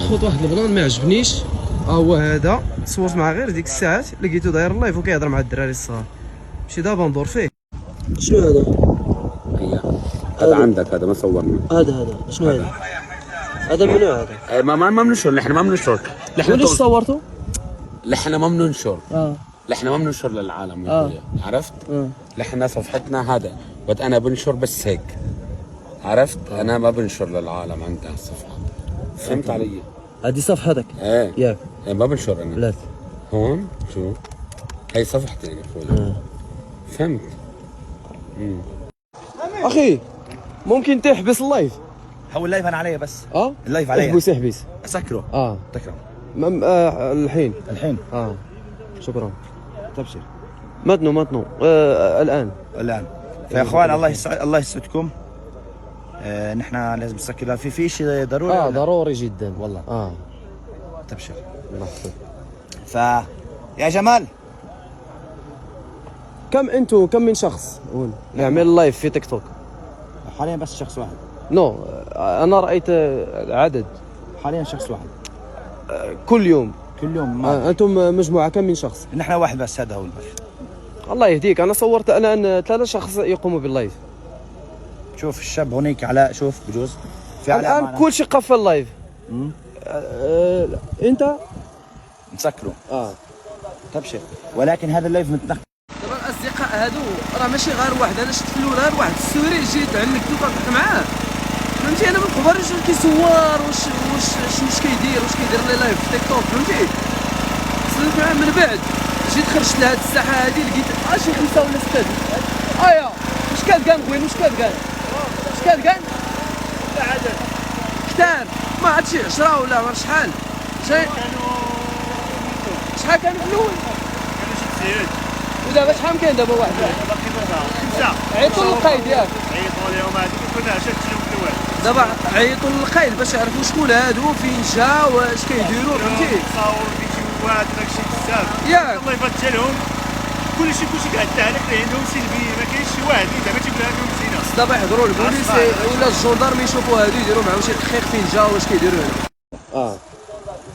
خوت واحد البلان ما عجبنيش، ها هو هذا صورت معاه غير ديك الساعات لقيتو داير اللايف وكيهضر مع الدراري الصغار. مشي دابا ندور فيه. شنو هذا؟ هذا عندك، هذا ما صورنا. هذا شنو هذا؟ هذا منو هذا؟ ما بننشر نحن، ما بننشر. ليش صورته؟ نحن ما بننشر. نحن ما بننشر للعالم. عرفت؟ نحن صفحتنا هذا، بس انا بنشر بس هيك. عرفت؟ انا ما بنشر للعالم عندها الصفحه. فهمت علي؟ هذه صفحتك؟ ايه ياك ما بنشر انا. لا هون شو؟ هي صفحتي يعني اخوي. فهمت؟ اخي ممكن تحبس اللايف؟ هو اللايف انا علي بس. اللايف علي. احبس اسكره. تكرم. الحين شكرا. تبشر. متنو الان فيا اخوان الله يسعدكم. نحن لازم نسكر في شيء ضروري. ضروري جدا والله. تبشر. الله يحفظك. يا جمال، كم من شخص هون يعمل لايف في تيك توك؟ حاليا بس شخص واحد. انا رايت عدد. حاليا شخص واحد. كل يوم انتم مجموعه كم من شخص؟ نحن واحد بس، هذا هو البش. الله يهديك، انا صورت الان 3 شخص يقوموا باللايف. شوف الشاب هونيك علاء، شوف بجوز في علاء الان كل شيء قفل اللايف. انت مسكره. تبشر. ولكن هذا اللايف متنقل. دابا الاصدقاء هادو راه ماشي غير واحد، انا شفت في الاول غير واحد السوري جيت عندك دوكا معاه، فهمتي؟ انا من قبل رجل كيصور واش كيدير لي لايف في تيك توك، فهمتي؟ صدقت معاه من بعد جيت خرجت لهاد الساحه هادي لقيت شي 5 ولا 6. واش كان خويا؟ واش كان لا عدد كثار، ما عرفتش 10 ولا ما شحال. شحال كانوا في الاول؟ كانوا شي 9. ودابا شحال كاين دابا؟ واحد باقي 5. عيطوا للقايد ياك؟ عيطوا لهم هذوك كنا شادين في الاول. دابا عيطوا للقايد باش يعرفوا شكون هادو، فين جا، واش كيديروا، فهمتي؟ تصاور فيديوهات وداكشي بزاف. ياك اللايفات ديالهم كلشي كاع التعليق اللي عندهم سلبي، ما كاينش شي واحد اللي زعما تيقول لهم مزيانه. دابا يحضروا البوليس ولا الجندارم يشوفوا هادو يديروا معاهم شي تحقيق فين جا واش كيديروا هنا.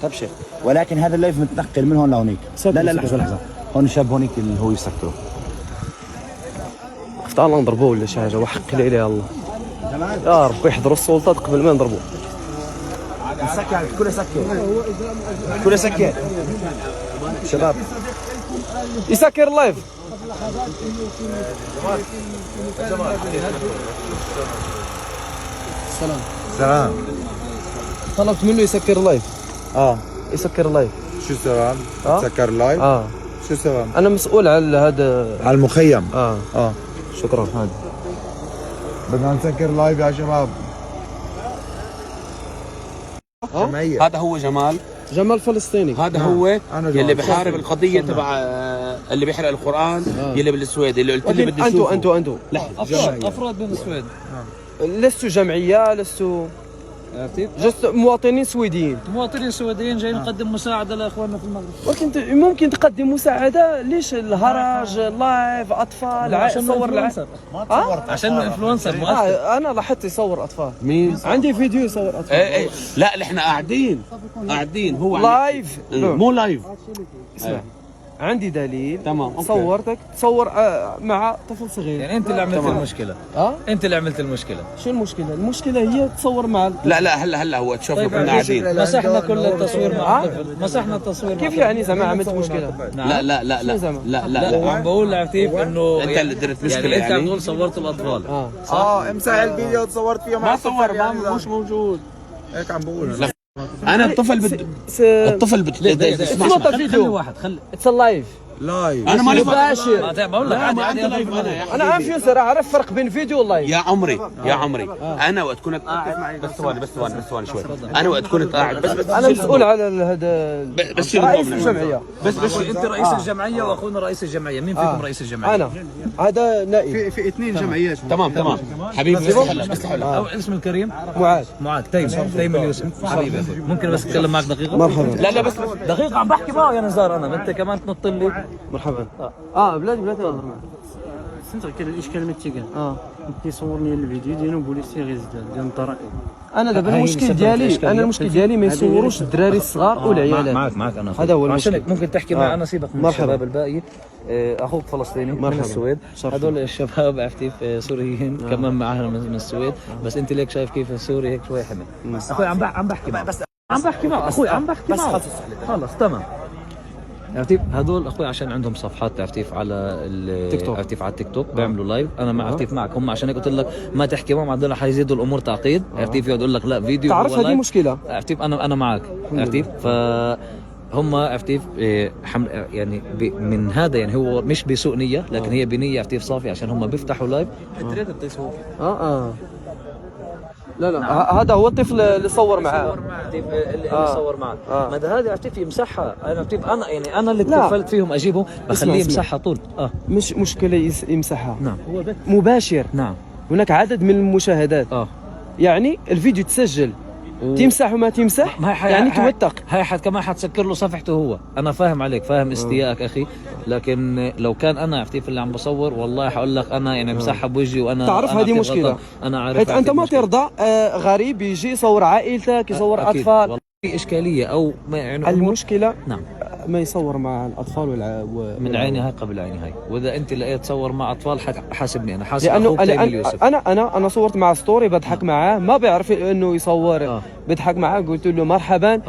تبشر. ولكن هذا اللايف متنقل من هون لهونيك. لا لحظه. هون شاب هونيك اللي هو يسكره. تعال نضربوه ولا شي حاجه، وحق لي عليها الله. يا ربي يحضروا السلطات قبل ما نضربوه. نسكر كل سكر شباب. يسكر اللايف. سلام. طلبت منه يسكر اللايف. يسكر اللايف. شو سلام؟ تسكر اللايف؟ شو سلام؟ انا مسؤول على هذا على المخيم. شكرا. بدنا نسكر اللايف يا شباب. هذا هو جمال فلسطيني. هذا هو يلي بحارب القضيه تبع اللي بيحرق القران، يلي بالسويد اللي قلت لي بدي اشوفه. انتوا افراد من السويد. لستوا جمعيه، لستوا جست مواطنين سويديين. مواطنين سويديين جايين نقدم مساعده لاخواننا في المغرب. ولكن ممكن تقدم مساعده، ليش الهرج لايف اطفال صور عشان انفلونسر انا لاحظت يصور اطفال. مين؟ عندي فيديو يصور اطفال. لا احنا قاعدين هو لايف مو لايف. اسمع عندي دليل. تمام. صورتك تصور مع طفل صغير. يعني انت اللي عملت المشكله. انت اللي عملت المشكله. شو المشكله؟ المشكله هي تصور مع لا هلا هو تشوفنا كنا قاعدين. مسحنا كل التصوير مع الطفل. مسحنا التصوير. كيف يعني زعما عملت مشكله؟ لا عم بقول لعتيب انه انت اللي درت مشكله يعني انت عم تقول صورت الاطفال. امسح الفيديو تصورت فيه مع الطفل. مش موجود. هيك عم بقول. انا الطفل اسمع خلي واحد اتس لايف. انا مالي مباشر. بقول لك عادي لايف. انا انفيوسر اعرف فرق بين فيديو واللايف. يا عمري انا وقت كنت قاعد بس ثواني شوي. انا وقت كنت قاعد بس انا مسؤول على هذا بس رئيس الجمعيه. بس انت رئيس الجمعيه واخونا رئيس الجمعيه. مين فيكم رئيس الجمعيه؟ انا. هذا نائب. في 2 جمعيات. تمام حبيبي. بس او اسم الكريم معاذ تيم اليوسف. حبيبي ممكن بس اتكلم معك دقيقه؟ مرحبا. لا بس دقيقه عم بحكي معه يا نزار. انا انت كمان تنط لي. مرحبا. بلادي اهضر معك. سنتر كاين الاشكال ما تيقال كيصورني الفيديو ديالو بوليسي غيزداد ديال الضرائب. انا دابا المشكل ديالي ما يصوروش الدراري الصغار والعيالات. معك انا هذا هو عشان المشكل. ممكن تحكي معنا سيبك من الشباب الباقي. اخوك فلسطيني من السويد، هذول الشباب عرفتي في سوريين كمان معانا من السويد، بس انت ليك شايف كيف سوريا هيك شوي حمل. اخوي عم بحكي معك اخوي عم بحكي معك خلص تمام. عرفتي هذول اخوي عشان عندهم صفحات عرفتي على التيك توك، عرفتي على التيك توك بيعملوا لايف. انا ما عرفتي معك هم، عشان هيك قلت لك ما تحكي معهم، هذول حيزيدوا الامور تعقيد. عرفتي يقعد يقول لك لا فيديو تعرف هذه مشكله. عرفتي انا معك عرفتي. هم عرفتي حمل يعني من هذا، يعني هو مش بسوء نيه لكن هي بنيه عرفتي صافي، عشان هم بيفتحوا لايف. لا هذا هو الطفل اللي صور معاه اللي صور معاه. ما هذا عرفتي يمسحها. انا عرفتي انا اللي تكفلت فيهم اجيبهم بخليه يمسحها طول. مش مشكله يمسحها. نعم هو مباشر. نعم هناك عدد من المشاهدات. يعني الفيديو تسجل تمسح وما تمسح يعني توثق. هاي كمان حتسكر له صفحته هو. انا فاهم عليك، فاهم استيائك اخي، لكن لو كان انا عرفتي في اللي عم بصور والله حقول لك انا يعني مسحها بوجهي. وانا تعرف هذه مشكله. انا عارف حيت انت ما ترضى غريب يجي يصور عائلتك، يصور اطفال. والله في اشكاليه او يعني المشكله نعم ما يصور مع الاطفال من عيني هاي قبل عيني هاي. واذا انت لقيت تصور مع اطفال حاسبني انا، حاسب لانه اخوك تيميل يوسف. انا صورت مع ستوري بضحك معاه، ما بيعرف انه يصور. بضحك معاه قلت له مرحبا.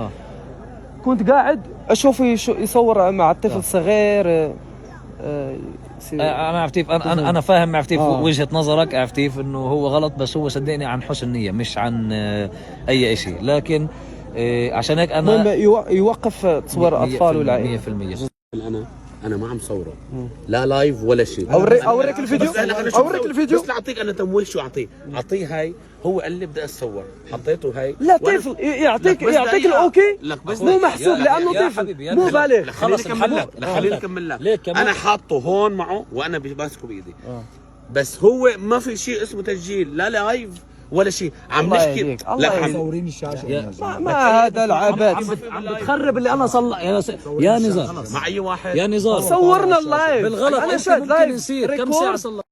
كنت قاعد اشوف يصور مع الطفل الصغير. انا عرفتي انا فاهم عرفتي وجهه نظرك عرفتي انه هو غلط، بس هو صدقني عن حسن نيه مش عن اي شيء. لكن عشان هيك انا يوقف تصوير اطفال والعائله 100%. انا ما عم صوره لا لايف ولا شيء. اوريك الفيديو بس اعطيك انا تمويل. شو اعطيه هاي هو قال لي بدي اتصور، حطيته هاي. لا طفل يعطيك الاوكي مو محسوب لانه طفل مو بالغ. خليني اكمل لك. انا حاطه هون معه وانا ماسكه بايدي. بس هو ما في شيء اسمه تسجيل لا لايف ولا شيء. عم نحكي لا مصورين الشاشه. ما هذا العبث عم بتخرب اللي انا صلى يا نزار مع اي واحد يا نزار صورنا اللايف بالغلط. انا ممكن يصير كم ساعه صلى